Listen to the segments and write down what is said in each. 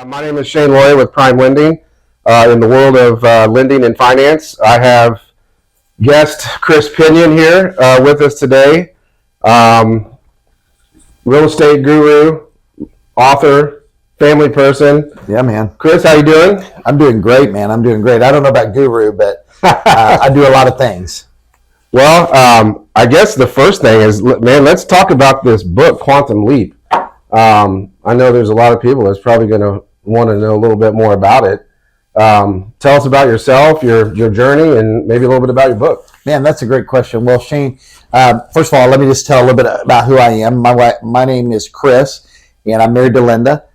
My name is Shane Loyer with Prime Lending. In the world of lending and finance, I have guest Chris Pinion here with us today. Real estate guru, author, family person. Yeah, man. Chris, how you doing? I'm doing great, man. I'm doing great. I don't know about guru, but I do a lot of things. Well, I guess the first thing is, man, let's talk about this book, Quantum Leap. I know there's a lot of people that's probably going to want to know a little bit more about it. Tell us about yourself, your journey, and maybe a little bit about your book. Man, that's a great question. Well, Shane, first of all, let me just tell a little bit about who I am. My name is Chris, and I'm married to Linda.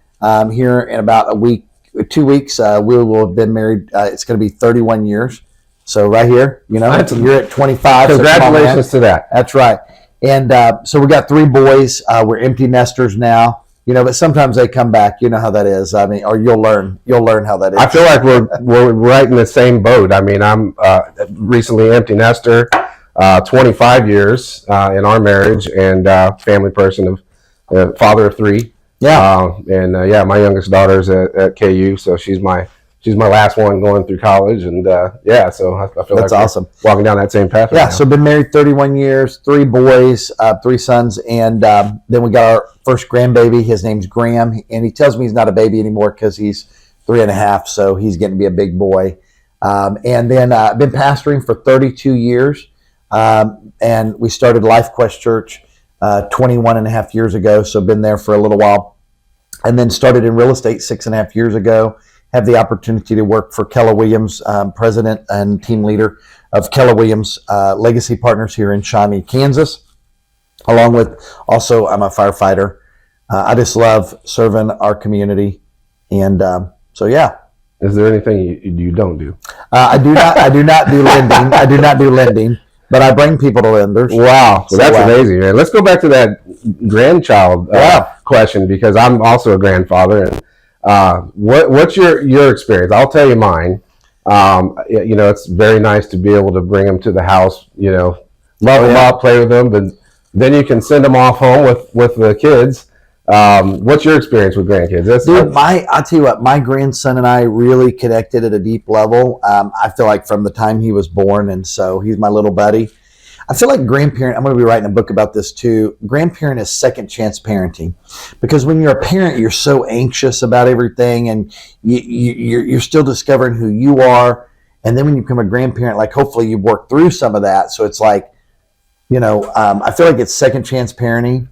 Here in about a week, 2 weeks, we will have been married. It's going to be 31 years. So right here, you're at 25. Congratulations to that. That's right. And so we got 3 boys. We're empty nesters now. But sometimes they come back. You know how that is. I mean, or you'll learn how that is. I feel like we're right in the same boat. I mean, I'm recently empty nester, 25 years in our marriage, and family person of father of 3. Yeah. My youngest daughter's at KU, so she's my last one going through college, and so I feel that's like awesome. Walking down that same path. Yeah, right now. so been married 31 years, 3 boys, 3 sons, and then we got our first grandbaby. His name's Graham, and he tells me he's not a baby anymore because he's 3.5, so he's getting to be a big boy. And then I've been pastoring for 32 years, and we started Life Quest Church 21 and a half years ago, so been there for a little while, and then started in real estate 6.5 years ago. Have the opportunity to work for Keller Williams, president and team leader of Keller Williams Legacy Partners here in Shawnee, Kansas. Along with also, I'm a firefighter. I just love serving our community, and so yeah. Is there anything you don't do? I do not do lending. I do not do lending, but I bring people to lenders. Wow, so that's amazing, man. Let's go back to that grandchild question, because I'm also a grandfather. And what's your experience? I'll tell you mine. It's very nice to be able to bring them to the house, love them up, play with them, but then you can send them off home with the kids. What's your experience with grandkids? I'll tell you what, my grandson and I really connected at a deep level. I feel like from the time he was born, and so he's my little buddy. I feel like grandparent, I'm going to be writing a book about this too. Grandparent is second chance parenting, because when you're a parent, you're so anxious about everything, and you're still discovering who you are. And then when you become a grandparent, like hopefully you've worked through some of that. So it's like, I feel like it's second chance parenting,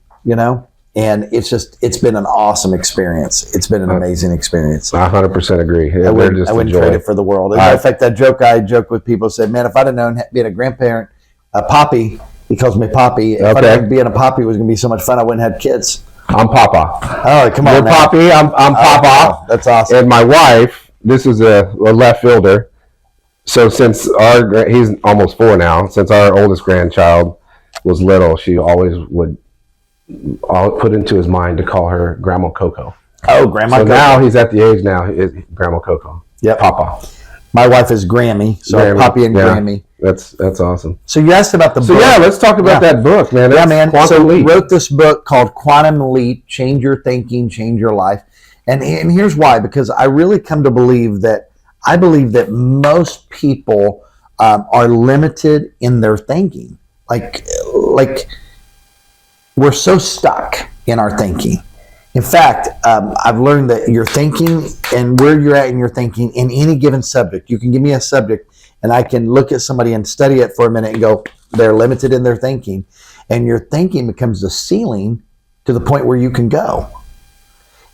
and it's been an awesome experience. It's been an amazing experience. I 100% agree. I wouldn't trade it for the world. In fact, that joke I joke with people, said, man, if I'd have known being a grandparent, Poppy, he calls me Poppy. If I didn't being a Poppy was going to be so much fun, I wouldn't have had kids. I'm Papa. Oh, come on. You're Poppy, I'm Papa. That's awesome. And my wife, this is a left fielder. So since he's almost 4 now, since our oldest grandchild was little, she always would put into his mind to call her Grandma Coco. Oh, Grandma Coco. So now he's at the age now, Grandma Coco. Yep. Papa. My wife is Grammy, so Grammy. Poppy and Grammy. That's awesome. So you asked about the book. So yeah, let's talk about that book, man. Quantum Leap. Wrote this book called Quantum Leap, Change Your Thinking, Change Your Life. And here's why, because I really come to believe that most people are limited in their thinking. Like we're so stuck in our thinking. In fact, I've learned that your thinking and where you're at in your thinking in any given subject, you can give me a subject and I can look at somebody and study it for a minute and go, they're limited in their thinking. And your thinking becomes the ceiling to the point where you can go.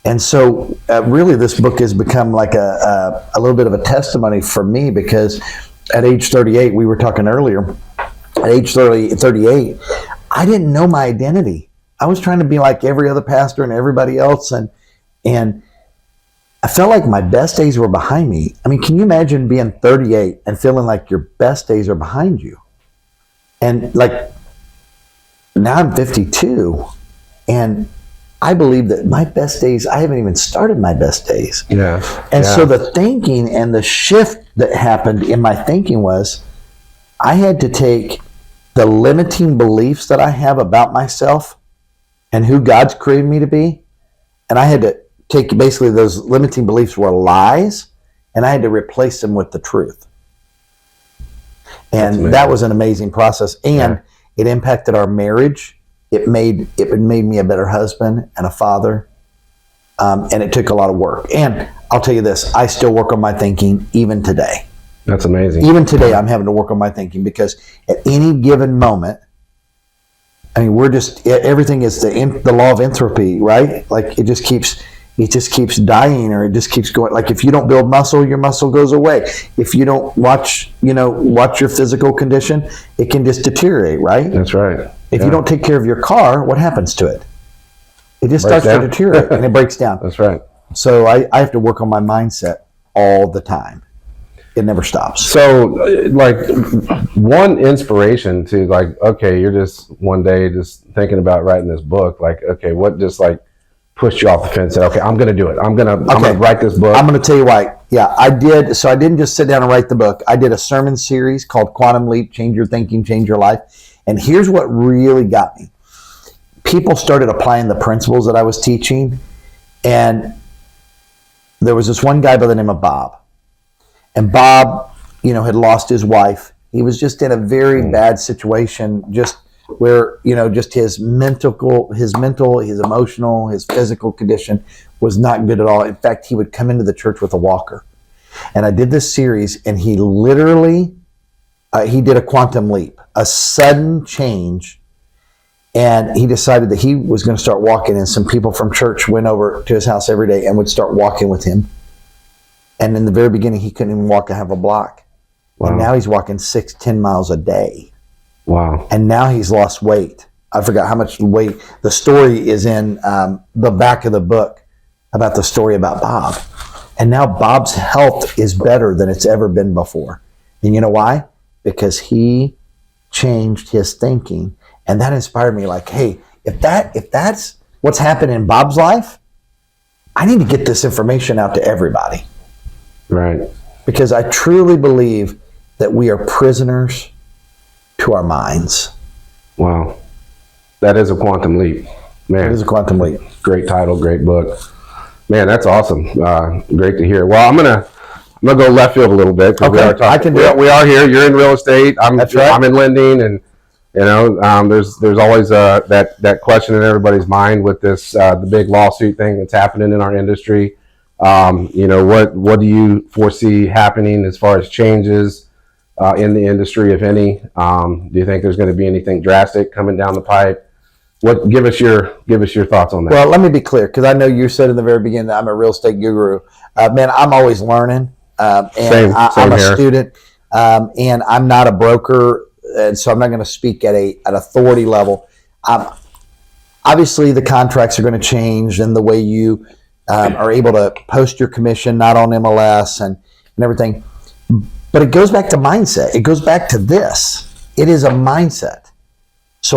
And so really this book has become like a little bit of a testimony for me, because at age 38, we were talking earlier, at age 38, I didn't know my identity. I was trying to be like every other pastor and everybody else, and I felt like my best days were behind me. I mean, can you imagine being 38 and feeling like your best days are behind you? And like now I'm 52, and I believe that my best days, I haven't even started my best days. Yeah. And so the thinking and the shift that happened in my thinking was I had to take the limiting beliefs that I have about myself and who God's created me to be, and I had to take basically those limiting beliefs were lies, and I had to replace them with the truth. And that was an amazing process, and it impacted our marriage. It made me a better husband and a father, and it took a lot of work. And I'll tell you this: I still work on my thinking even today. That's amazing. Even today, I'm having to work on my thinking because at any given moment, I mean, everything is the law of entropy, right? Like it just keeps dying, or it just keeps going. Like if you don't build muscle, your muscle goes away. If you don't watch your physical condition, it can just deteriorate, right? That's right. If you don't take care of your car, what happens to it? It just starts to deteriorate and it breaks down. That's right. So I have to work on my mindset all the time. It never stops. So, like, one inspiration to, like, okay, you're just one day just thinking about writing this book. Like, okay, what just like pushed you off the fence? And said, okay, I'm going to do it. I'm going to write this book. I'm going to tell you why. Yeah, I did. So I didn't just sit down and write the book. I did a sermon series called Quantum Leap: Change Your Thinking, Change Your Life. And here's what really got me. People started applying the principles that I was teaching, and there was this one guy by the name of Bob. And Bob, had lost his wife. He was just in a very bad situation, just where, just his mental, his emotional, his physical condition was not good at all. In fact, he would come into the church with a walker. And I did this series, and he literally, he did a quantum leap, a sudden change. And he decided that he was going to start walking, and some people from church went over to his house every day and would start walking with him. And in the very beginning, he couldn't even walk a half a block. Wow. And now he's walking 6-10 miles a day. Wow. And now he's lost weight. I forgot how much weight. The story is in the back of the book about the story about Bob. And now Bob's health is better than it's ever been before. And you know why? Because he changed his thinking. And that inspired me, like, hey, if that's what's happened in Bob's life, I need to get this information out to everybody. Right. Because I truly believe that we are prisoners to our minds. Wow. That is a quantum leap. Man. It is a quantum leap. Great title, great book. Man, that's awesome. Great to hear. Well, I'm gonna go left field a little bit. Okay, I can do it. We are here. You're in real estate. That's right. I'm in lending, and there's always that question in everybody's mind with this the big lawsuit thing that's happening in our industry. What do you foresee happening as far as changes in the industry, if any? Do you think there's going to be anything drastic coming down the pipe? Give us your thoughts on that. Well, let me be clear, because I know you said in the very beginning that I'm a real estate guru. Man, I'm always learning. Same I'm a here. student, and I'm not a broker, and so I'm not going to speak at an authority level. Obviously, the contracts are going to change, and the way you are able to post your commission, not on MLS and everything. But it goes back to mindset. It goes back to this. It is a mindset. So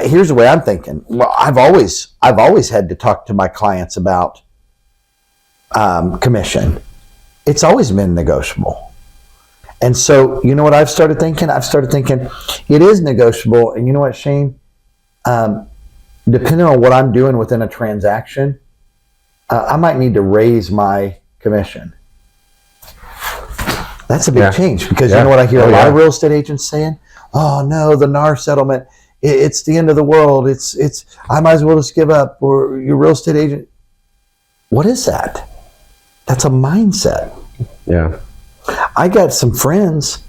here's the way I'm thinking. Well, I've always had to talk to my clients about commission. It's always been negotiable. And so, you know what I've started thinking? It is negotiable. And you know what, Shane? Depending on what I'm doing within a transaction, I might need to raise my commission. That's a big change, because you know what I hear a lot of real estate agents saying? Oh no, the NAR settlement, it's the end of the world. It's I might as well just give up. Or your real estate agent. What is that? That's a mindset. Yeah. I got some friends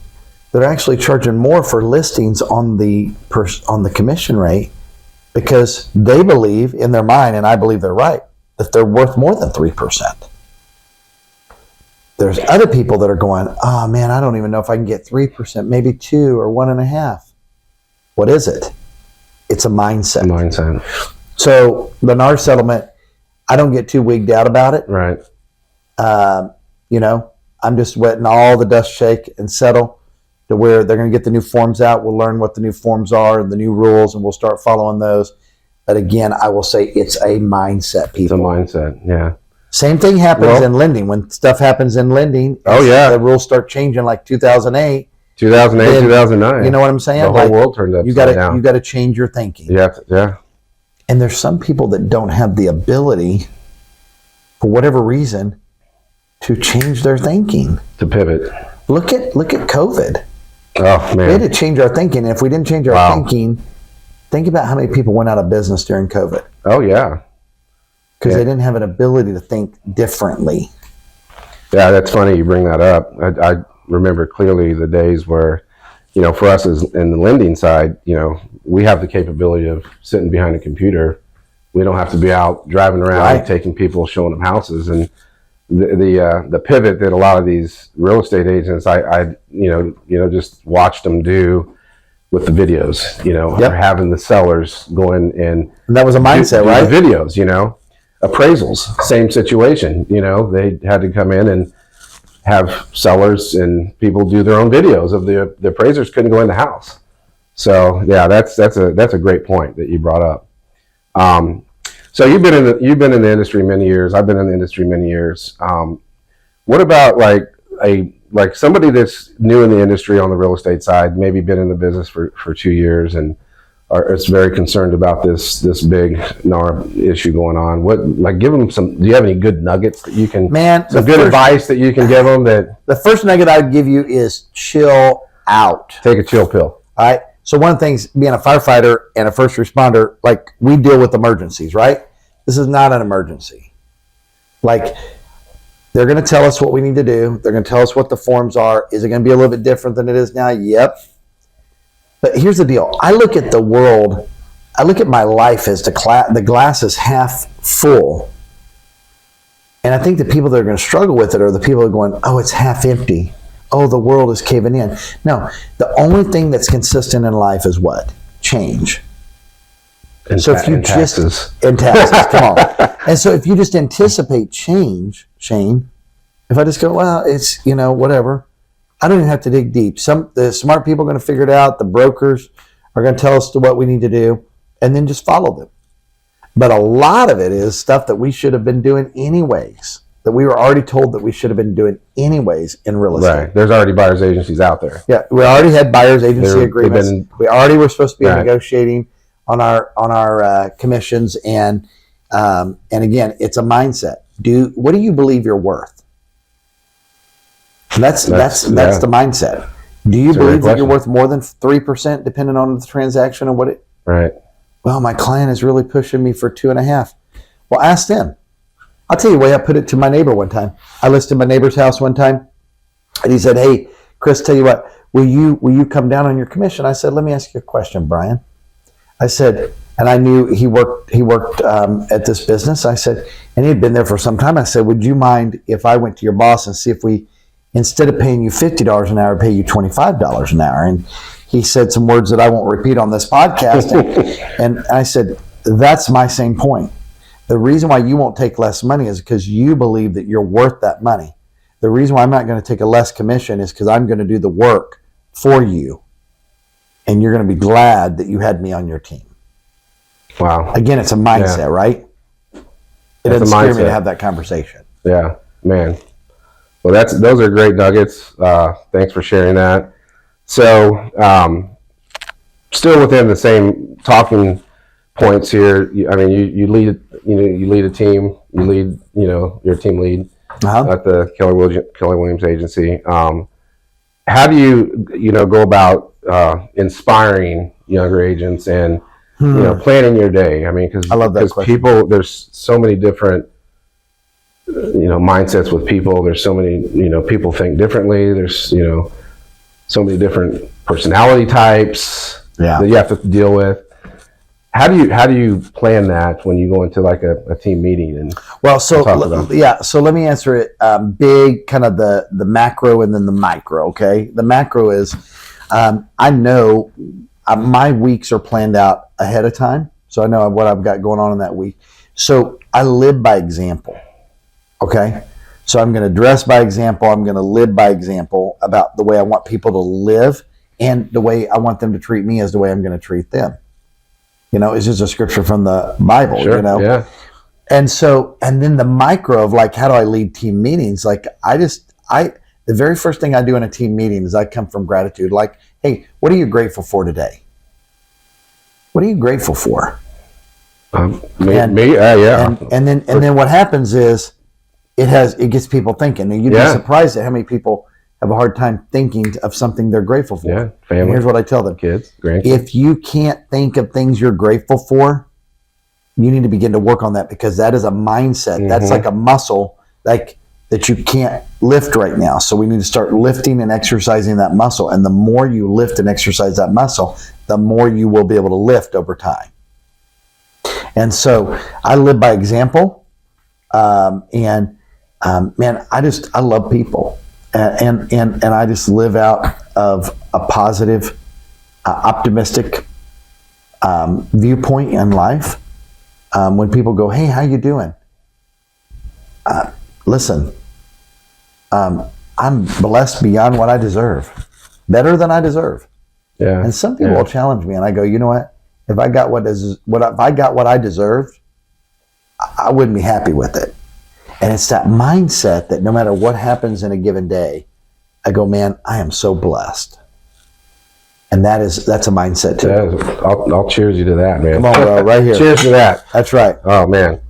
that are actually charging more for listings on the commission rate, because they believe in their mind, and I believe they're right, that they're worth more than 3%. There's other people that are going, oh man, I don't even know if I can get 3%, maybe 2 or 1.5. What is it? It's a mindset. So the NAR settlement, I don't get too wigged out about it. Right. I'm just letting all the dust shake and settle to where they're going to get the new forms out. We'll learn what the new forms are and the new rules, and we'll start following those. But again, I will say it's a mindset, people. It's a mindset, yeah. Same thing happens in lending. When stuff happens in lending, the rules start changing, like 2008. 2009. You know what I'm saying? The whole world turned upside down. You got to change your thinking. Yeah. And there's some people that don't have the ability for whatever reason, to change their thinking. To pivot. Look at COVID. Oh, We had man. to change our thinking. And if we didn't change our Wow. thinking, think about how many people went out of business during COVID Oh, yeah. because Yeah. they didn't have an ability to think differently. Yeah, that's funny you bring that up. I remember clearly the days where, for us as in the lending side, we have the capability of sitting behind a computer. We don't have to be out driving around, Right. taking people, showing them houses. And the pivot that a lot of these real estate agents, I just watched them do with the videos, Yep. or having the sellers go in and And that was a mindset, do right? the videos, appraisals, same situation. They had to come in and have sellers and people do their own videos of the appraisers couldn't go in the house. So yeah, that's a great point that you brought up. So you've been in the industry many years. I've been in the industry many years. What about like somebody that's new in the industry on the real estate side, maybe been in the business for 2 years and is very concerned about this big NAR issue going on? Give them some. Do you have any good nuggets that you can? Man, Some good advice that you can give them that the first nugget I'd give you is chill out. take a chill pill. All right. So one of the things, being a firefighter and a first responder, like we deal with emergencies, right? This is not an emergency. Like they're going to tell us what we need to do. They're going to tell us what the forms are. Is it going to be a little bit different than it is now? Yep. But here's the deal. I look at the world, I look at my life as the glass is half full. And I think the people that are going to struggle with it are the people that are going, oh, it's half empty. Oh, the world is caving in. No, the only thing that's consistent in life is what? Change. And So if you and just taxes. and taxes, come on. And so if you just anticipate change, Shane, if I just go, well, it's whatever, I don't even have to dig deep. The smart people are going to figure it out. The brokers are going to tell us what we need to do, and then just follow them. But a lot of it is stuff that we should have been doing anyways. That we were already told that we should have been doing anyways in real estate. Right. There's already buyers agencies out there. Yeah, we already had buyers agency They've agreements. been- We already were supposed to be Right. negotiating on our commissions, and again, it's a mindset. What do you believe you're worth? And that's yeah. the mindset. Do you That's a great believe that you're question. worth more than 3%, depending on the transaction and what it? Right. Well, my client is really pushing me for 2.5. Well, ask them. I'll tell you the way I put it to my neighbor one time. I listed my neighbor's house one time, and he said, "Hey, Chris, tell you what, will you come down on your commission?" I said, "Let me ask you a question, Brian." I said, and I knew he worked at this business. I said, and he had been there for some time. I said, "Would you mind if I went to your boss and see if we, instead of paying you $50 an hour, pay you $25 an hour?" And he said some words that I won't repeat on this podcast. And I said, "That's my same point. The reason why you won't take less money is because you believe that you're worth that money. The reason why I'm not going to take a less commission is because I'm going to do the work for you. And you're going to be glad that you had me on your team." Wow. Again, it's a mindset, right? It It's a doesn't scare me mindset. to have that conversation. Yeah, man. Well, those are great nuggets. Thanks for sharing that. So, still within the same talking points here. You lead. You lead a team. You lead. Your team lead Uh-huh. at the Keller Williams Agency. How do you go about inspiring younger agents and planning your day? I mean, because I love that question. people, there's so many different mindsets with people. There's so many people think differently. There's so many different personality types Yeah. that you have to deal with. How do you plan that when you go into like a team meeting and Well, so talk about so let me answer it big, kind of the macro and then the micro. Okay, the macro is I know my weeks are planned out ahead of time, so I know what I've got going on in that week. So I live by example. Okay, so I'm going to dress by example. I'm going to live by example about the way I want people to live, and the way I want them to treat me is the way I'm going to treat them. It's just a scripture from the Bible. Sure, yeah. And then the micro of like, how do I lead team meetings? Like the very first thing I do in a team meeting is I come from gratitude. Like, hey, what are you grateful for today? What are you grateful for? yeah. And then what happens is it gets people thinking. And you'd be Yeah. surprised at how many people have a hard time thinking of something they're grateful for. Yeah, And family, here's what I tell them. kids, grandkids. If you can't think of things you're grateful for, you need to begin to work on that, because that is a mindset. That's Mhm. like a muscle like that you can't lift right now. So we need to start lifting and exercising that muscle. And the more you lift and exercise that muscle, the more you will be able to lift over time. And so I live by example. Man, I love people. And I just live out of a positive, optimistic viewpoint in life. When people go, hey, how you doing? Listen, I'm blessed beyond what I deserve, better than I deserve. Yeah. And some people Yeah. will challenge me, and I go, you know what? If I got what I deserved, I wouldn't be happy with it. And it's that mindset that no matter what happens in a given day, I go, man, I am so blessed. And that's a mindset too. Yeah, I'll cheers you to that, man. Come on, bro, right here. Cheers to that. That's right. Oh man.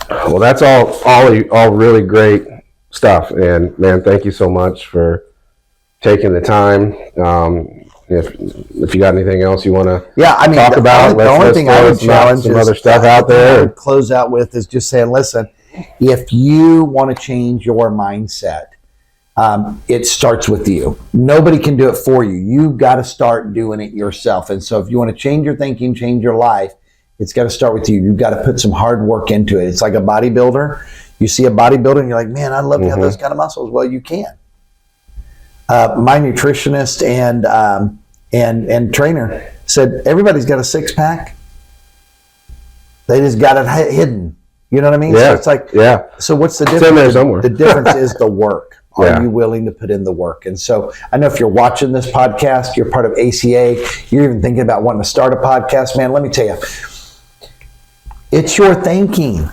Well, that's all really great stuff, and man, thank you so much for taking the time. If you got anything else you want to talk about, the only thing I would challenge some is other stuff out the thing I there. would close out with is just saying, listen, if you want to change your mindset, it starts with you. Nobody can do it for you. You've got to start doing it yourself. And so if you want to change your thinking, change your life, it's got to start with you. You've got to put some hard work into it. It's like a bodybuilder. You see a bodybuilder and you're like, man, I'd love to have those kind of muscles. Well, you can. My nutritionist and trainer said, everybody's got a six pack. They just got it hidden. You know what I mean? Yeah. So it's like, Yeah. so what's the It's difference? in there somewhere. The difference is the work. Are Yeah. you willing to put in the work? And so I know if you're watching this podcast, you're part of ACA, you're even thinking about wanting to start a podcast, man, let me tell you, it's your thinking.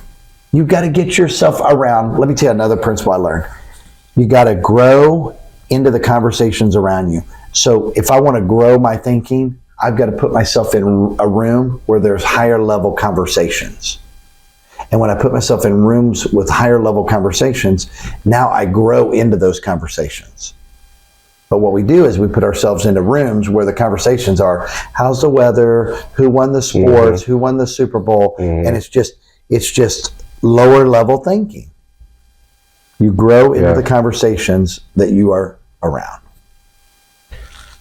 You've got to get yourself around. Let me tell you another principle I learned. You got to grow into the conversations around you. So if I want to grow my thinking, I've got to put myself in a room where there's higher level conversations. And when I put myself in rooms with higher level conversations, now I grow into those conversations. But what we do is we put ourselves into rooms where the conversations are, how's the weather, who won the sports, who won the Super Bowl, and it's just lower level thinking. You grow into the conversations that you are around.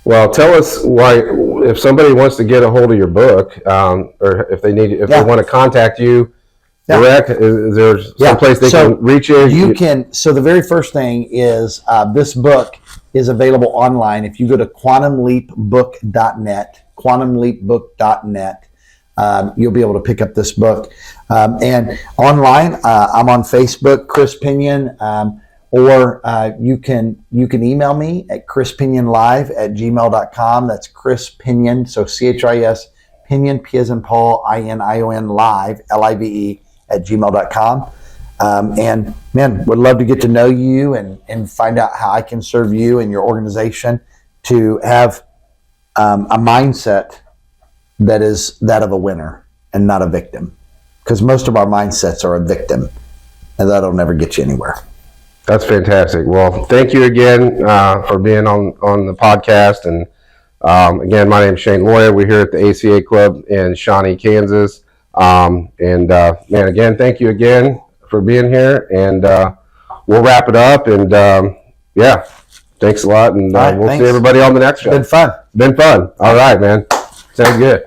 Well, tell us why, if somebody wants to get a hold of your book, or if they want to contact you direct, is there some place they can reach you? You can. So the very first thing is this book is available online. If you go to quantumleapbook.net, you'll be able to pick up this book. And online, I'm on Facebook, Chris Pinion, or you can email me at chrispinionlive@gmail.com. That's Chris Pinion, so CHRIS Pinion, P as in Paul, INION live, LIVE @gmail.com. And man, would love to get to know you and find out how I can serve you and your organization to have a mindset that is that of a winner and not a victim. Because most of our mindsets are a victim, and that'll never get you anywhere. That's fantastic. Well, thank you again for being on the podcast. And again, my name is Shane Lawyer. We're here at the ACA Club in Shawnee, Kansas. Man, again, thank you again for being here. And we'll wrap it up. And thanks a lot. And All right, we'll thanks. see everybody on the next show. Been fun. Been fun. All right, man. Sounds good.